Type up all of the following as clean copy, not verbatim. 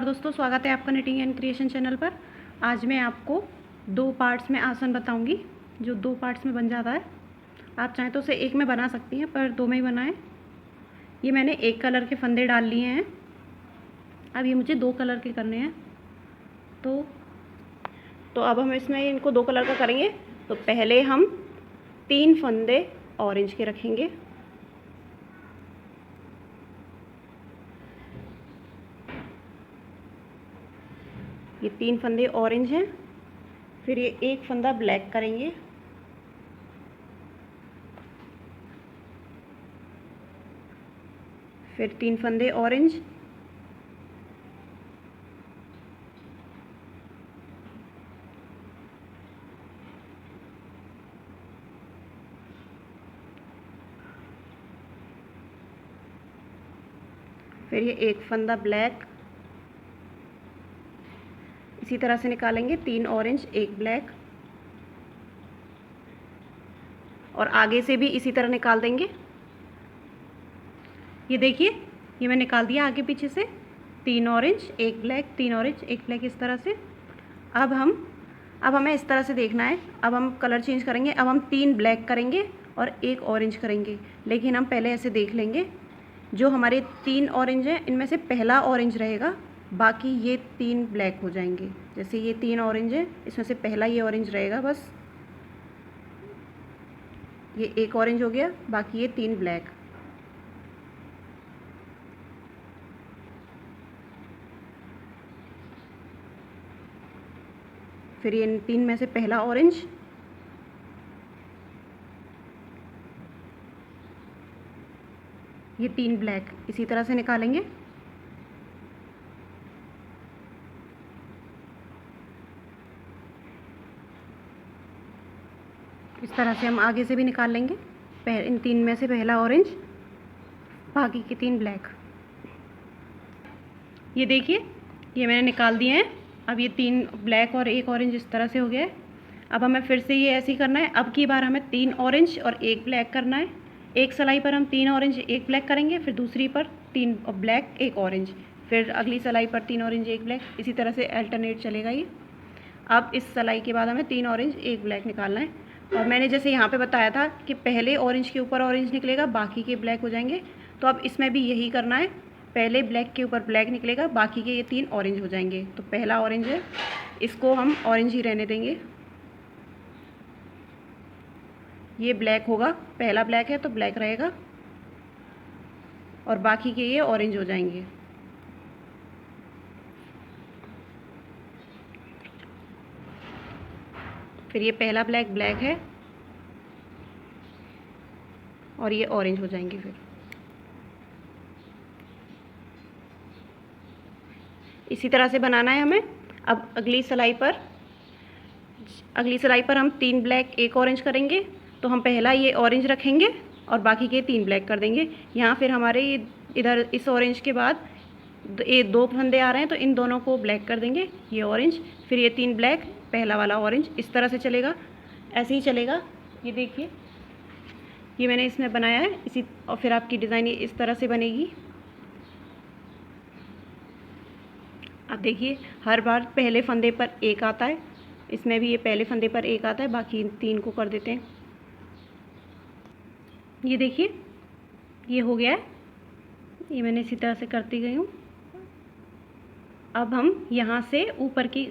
दोस्तों, स्वागत है आपका निटिंग एंड क्रिएशन चैनल पर। आज मैं आपको 2 पार्ट्स में आसन बताऊंगी जो 2 पार्ट्स में बन जाता है। आप चाहें तो उसे एक में बना सकती हैं, पर 2 में ही बनाएं। ये मैंने एक कलर के फंदे डाल लिए हैं। अब ये मुझे 2 कलर के करने हैं। तो अब हम इसमें इनको 2 कलर का करेंगे। तो पहले हम 3 फंदे ऑरेंज के रखेंगे। ये 3 फंदे ऑरेंज हैं। फिर ये एक फंदा ब्लैक करेंगे। फिर 3 फंदे ऑरेंज। फिर ये एक फंदा ब्लैक। इसी तरह से निकालेंगे 3 ऑरेंज, 1 ब्लैक, और आगे से भी इसी तरह निकाल देंगे। ये देखिए, ये मैं निकाल दिया आगे पीछे से। 3 ऑरेंज, 1 ब्लैक, 3 ऑरेंज, 1 ब्लैक, इस तरह से। अब हमें इस तरह से देखना है। अब हम कलर चेंज करेंगे। अब हम 3 ब्लैक करेंगे और 1 ऑरेंज करेंगे। लेकिन हम पहले ऐसे देख लेंगे, जो हमारे 3 ऑरेंज हैं इनमें से पहला ऑरेंज रहेगा, बाकी ये 3 ब्लैक हो जाएंगे। जैसे ये 3 ऑरेंज है, इसमें से पहला ये ऑरेंज रहेगा, बस ये 1 ऑरेंज हो गया, बाकी ये 3 ब्लैक। फिर ये 3 में से पहला ऑरेंज, ये 3 ब्लैक, इसी तरह से निकालेंगे। इस तरह से हम आगे से भी निकाल लेंगे। इन 3 में से पहला ऑरेंज, बाकी के 3 ब्लैक। ये देखिए, ये मैंने निकाल दिए हैं। अब ये 3 ब्लैक और 1 ऑरेंज इस तरह से हो गया है। अब हमें फिर से ये ऐसे ही करना है। अब की बार हमें 3 ऑरेंज और 1 ब्लैक करना है। एक सिलाई पर हम 3 ऑरेंज 1 ब्लैक करेंगे, फिर दूसरी पर 3 ब्लैक 1 ऑरेंज, फिर अगली सिलाई पर 3 ऑरेंज 1 ब्लैक, इसी तरह से अल्टरनेट चलेगा ये। अब इस सिलाई के बाद हमें 3 ऑरेंज 1 ब्लैक निकालना है। और मैंने जैसे यहाँ पे बताया था कि पहले ऑरेंज के ऊपर ऑरेंज निकलेगा, बाकी के ब्लैक हो जाएंगे। तो अब इसमें भी यही करना है। पहले ब्लैक के ऊपर ब्लैक निकलेगा, बाकी के ये 3 ऑरेंज हो जाएंगे। तो पहला ऑरेंज है, इसको हम ऑरेंज ही रहने देंगे। ये ब्लैक होगा, पहला ब्लैक है तो ब्लैक रहेगा, और बाकी के ये ऑरेंज हो जाएंगे। फिर ये पहला ब्लैक ब्लैक है और ये ऑरेंज हो जाएंगे। फिर इसी तरह से बनाना है हमें। अब अगली सिलाई पर हम 3 ब्लैक 1 ऑरेंज करेंगे। तो हम पहला ये ऑरेंज रखेंगे और बाकी के 3 ब्लैक कर देंगे। यहाँ फिर हमारे ये इधर इस ऑरेंज के बाद ये 2 फंदे आ रहे हैं, तो इन दोनों को ब्लैक कर देंगे। ये ऑरेंज, फिर ये 3 ब्लैक, पहला वाला ऑरेंज, इस तरह से चलेगा। ऐसे ही चलेगा। ये देखिए, ये मैंने इसमें बनाया है इसी, और फिर आपकी डिज़ाइन ये इस तरह से बनेगी। अब देखिए, हर बार पहले फंदे पर 1 आता है। इसमें भी ये पहले फंदे पर 1 आता है, बाकी 3 को कर देते हैं। ये देखिए, ये हो गया है। ये मैंने इसी तरह से करती गई हूँ। अब हम यहाँ से ऊपर की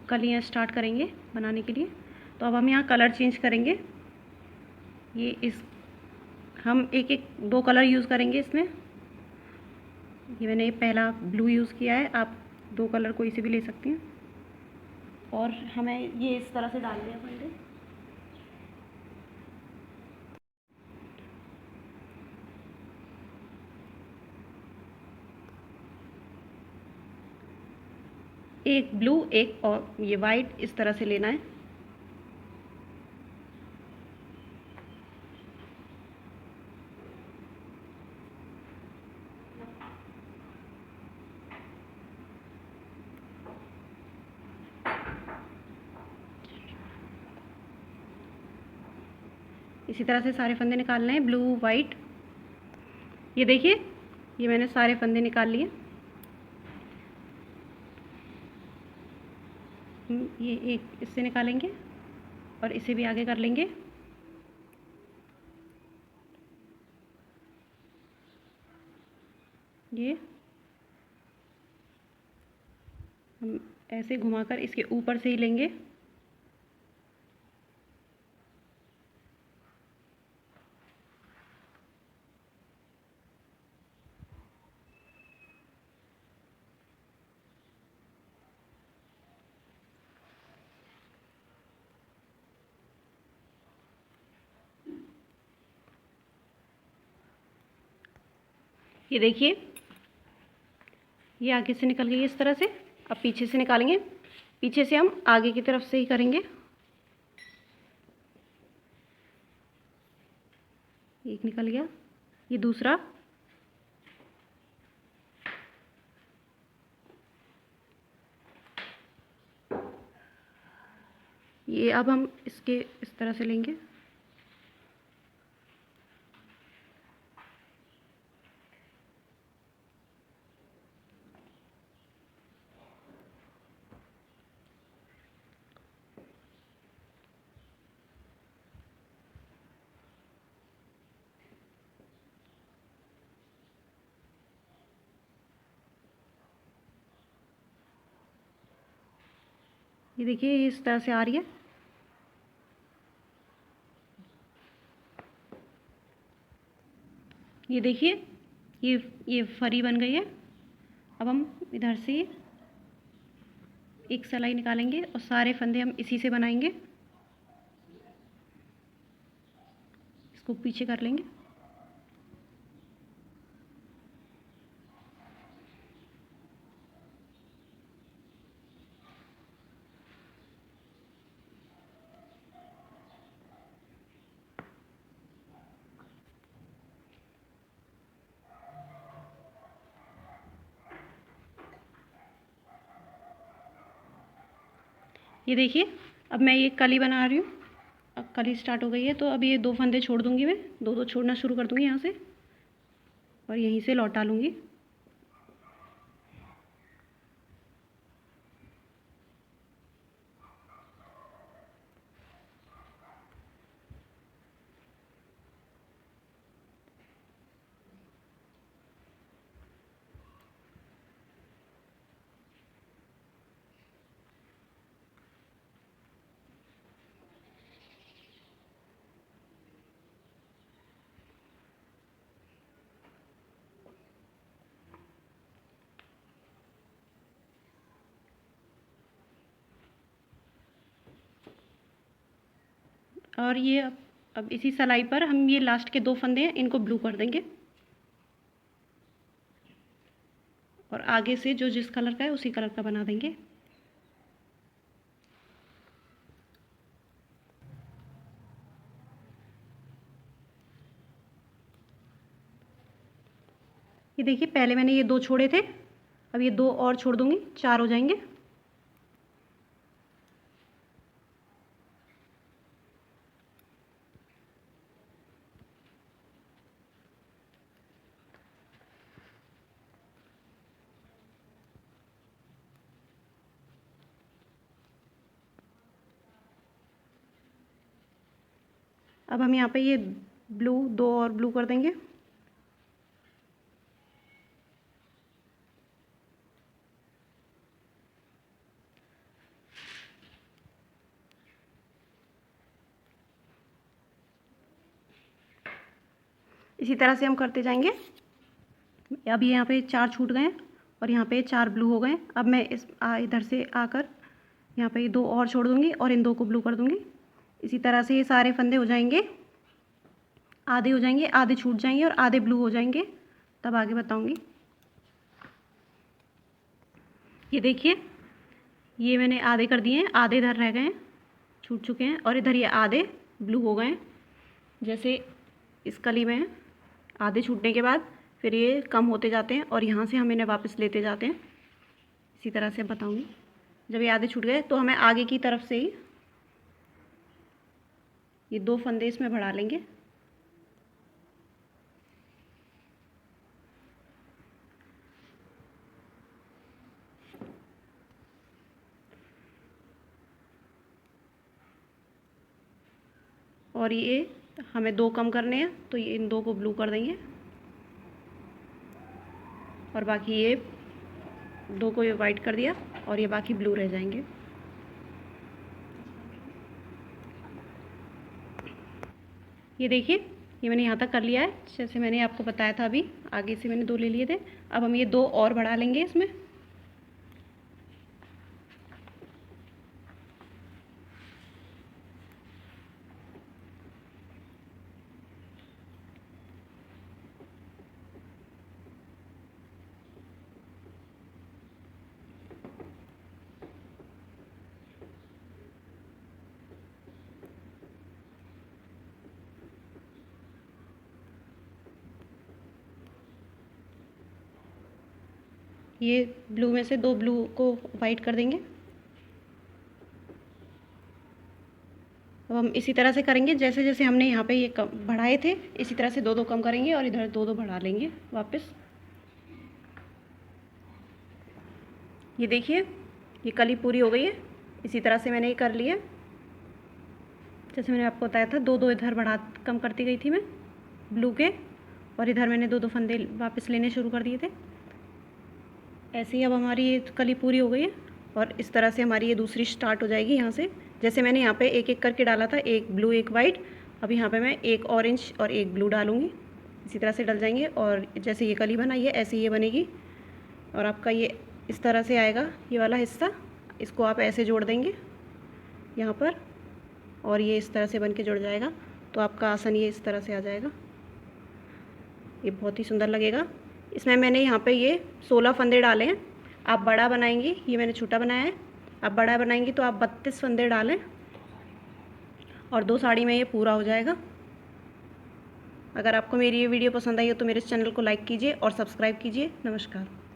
कलियाँ स्टार्ट करेंगे बनाने के लिए। तो अब हम यहाँ कलर चेंज करेंगे। हम एक 2 कलर यूज़ करेंगे इसमें। ये मैंने पहला ब्लू यूज़ किया है, आप 2 कलर कोई से भी ले सकती हैं। और हमें ये इस तरह से डाल दिया फंदे। एक ब्लू, एक और ये वाइट, इस तरह से लेना है। इसी तरह से सारे फंदे निकालने हैं, ब्लू वाइट। ये देखिए, ये मैंने सारे फंदे निकाल लिए। हम ये एक इससे निकालेंगे और इसे भी आगे कर लेंगे। ये हम ऐसे घुमाकर इसके ऊपर से ही लेंगे। ये देखिए, ये आगे से निकल गई इस तरह से। अब पीछे से निकालेंगे, पीछे से हम आगे की तरफ से ही करेंगे। एक निकल गया, ये दूसरा, ये अब हम इसके इस तरह से लेंगे। ये देखिए, ये इस तरह से आ रही है। ये देखिए, ये फरी बन गई है। अब हम इधर से एक सिलाई निकालेंगे और सारे फंदे हम इसी से बनाएंगे। इसको पीछे कर लेंगे। ये देखिए, अब मैं ये कली बना रही हूँ। अब कली स्टार्ट हो गई है, तो अब ये 2 फंदे छोड़ दूँगी मैं, 2-2 छोड़ना शुरू कर दूँगी यहाँ से और यहीं से लौटा लूँगी। और ये अब इसी सिलाई पर हम ये लास्ट के 2 फंदे हैं, इनको ब्लू कर देंगे और आगे से जो जिस कलर का है उसी कलर का बना देंगे। ये देखिए, पहले मैंने ये 2 छोड़े थे, अब ये 2 और छोड़ दूँगी, 4 हो जाएंगे। अब हम यहाँ पे ये ब्लू 2 और ब्लू कर देंगे। इसी तरह से हम करते जाएंगे। अब ये यहाँ पे 4 छूट गए हैं और यहाँ पे 4 ब्लू हो गए। अब मैं इधर से आकर यहाँ पे 2 और छोड़ दूँगी और इन 2 को ब्लू कर दूँगी। इसी तरह से ये सारे फंदे हो जाएंगे, आधे हो जाएंगे, आधे छूट जाएंगे और आधे ब्लू हो जाएंगे, तब आगे बताऊँगी। ये देखिए, ये मैंने आधे कर दिए हैं, आधे इधर रह गए हैं, छूट चुके हैं और इधर ये आधे ब्लू हो गए हैं। जैसे इस कली में आधे छूटने के बाद फिर ये कम होते जाते हैं और यहाँ से हम इन्हें वापस लेते जाते हैं। इसी तरह से बताऊँगी। जब ये आधे छूट गए तो हमें आगे की तरफ से ही ये 2 फंदे इसमें बढ़ा लेंगे। और ये हमें 2 कम करने हैं, तो ये इन 2 को ब्लू कर देंगे और बाकी ये 2 को ये वाइट कर दिया और ये बाकी ब्लू रह जाएंगे। ये देखिए, ये मैंने यहाँ तक कर लिया है, जैसे मैंने आपको बताया था। अभी आगे से मैंने 2 ले लिए थे। अब हम ये 2 और बढ़ा लेंगे इसमें। ये ब्लू में से 2 ब्लू को वाइट कर देंगे। अब हम इसी तरह से करेंगे, जैसे जैसे हमने यहाँ पे ये कम बढ़ाए थे, इसी तरह से 2-2 कम करेंगे और इधर 2-2 बढ़ा लेंगे वापस। ये देखिए, ये कली पूरी हो गई है। इसी तरह से मैंने ये कर लिया, जैसे मैंने आपको बताया था। 2-2 इधर बढ़ा कम करती गई थी मैं ब्लू के, और इधर मैंने 2-2 फंदे वापस लेने शुरू कर दिए थे। ऐसे ही अब हमारी ये कली पूरी हो गई है और इस तरह से हमारी ये दूसरी स्टार्ट हो जाएगी यहाँ से। जैसे मैंने यहाँ पे एक एक करके डाला था, एक ब्लू एक वाइट, अब यहाँ पे मैं एक ऑरेंज और एक ब्लू डालूँगी। इसी तरह से डल जाएंगे और जैसे ये कली बनाई है ऐसे ये बनेगी। और आपका ये इस तरह से आएगा ये वाला हिस्सा। इसको आप ऐसे जोड़ देंगे यहाँ पर और ये इस तरह से बन के जुड़ जाएगा। तो आपका आसन ये इस तरह से आ जाएगा। ये बहुत ही सुंदर लगेगा। इसमें मैंने यहाँ पे ये 16 फंदे डाले हैं। आप बड़ा बनाएंगी, ये मैंने छोटा बनाया है। आप बड़ा बनाएंगी तो आप 32 फंदे डालें और 2 साड़ी में ये पूरा हो जाएगा। अगर आपको मेरी ये वीडियो पसंद आई हो तो मेरे चैनल को लाइक कीजिए और सब्सक्राइब कीजिए। नमस्कार।